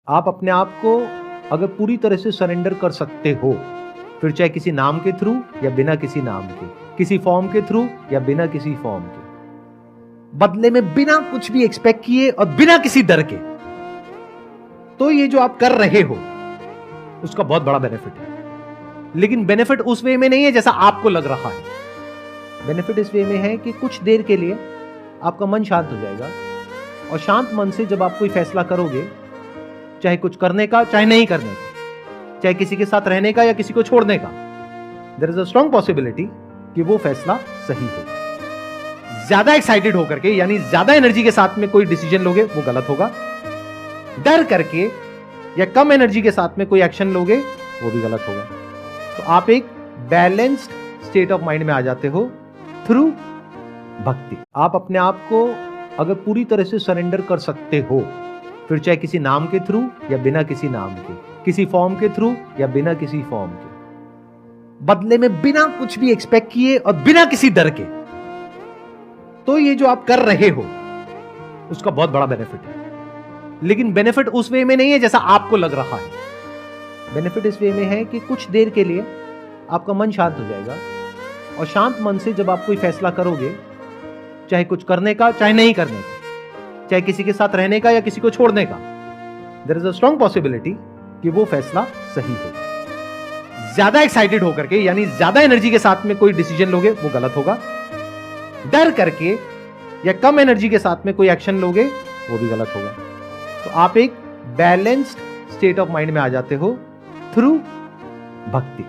आप अपने आप को अगर पूरी तरह से सरेंडर कर सकते हो, फिर चाहे किसी नाम के थ्रू या बिना किसी नाम के, किसी फॉर्म के थ्रू या बिना किसी फॉर्म के, बदले में बिना कुछ भी एक्सपेक्ट किए और बिना किसी डर के, तो ये जो आप कर रहे हो उसका बहुत बड़ा बेनिफिट है। लेकिन बेनिफिट उस वे में नहीं है जैसा आपको लग रहा है। बेनिफिट इस वे में है कि कुछ देर के लिए आपका मन शांत हो जाएगा, और शांत मन से जब आप कोई फैसला करोगे, चाहे कुछ करने का चाहे नहीं करने का, चाहे किसी के साथ रहने का या किसी को छोड़ने का, there is a strong possibility कि वो फैसला सही हो। ज्यादा एक्साइटेड होकर के यानी ज्यादा एनर्जी के साथ में कोई डिसीजन लोगे वो गलत होगा। डर करके या कम एनर्जी के साथ में कोई एक्शन लोगे वो भी गलत होगा। तो आप एक बैलेंस्ड स्टेट ऑफ माइंड में आ जाते हो थ्रू भक्ति। आप अपने आप को अगर पूरी तरह से सरेंडर कर सकते हो, फिर चाहे किसी नाम के थ्रू या बिना किसी नाम के, किसी फॉर्म के थ्रू या बिना किसी फॉर्म के, बदले में बिना कुछ भी एक्सपेक्ट किए और बिना किसी डर के, तो ये जो आप कर रहे हो उसका बहुत बड़ा बेनिफिट है। लेकिन बेनिफिट उस वे में नहीं है जैसा आपको लग रहा है। बेनिफिट इस वे में है कि कुछ देर के लिए आपका मन शांत हो जाएगा, और शांत मन से जब आप कोई फैसला करोगे, चाहे कुछ करने का चाहे नहीं करने का, चाहे किसी के साथ रहने का या किसी को छोड़ने का, there is a strong possibility कि वो फैसला सही हो। ज्यादा एक्साइटेड होकर के यानी ज्यादा एनर्जी के साथ में कोई डिसीजन लोगे वो गलत होगा। डर करके या कम एनर्जी के साथ में कोई एक्शन लोगे वो भी गलत होगा। तो आप एक बैलेंस्ड स्टेट ऑफ माइंड में आ जाते हो थ्रू भक्ति।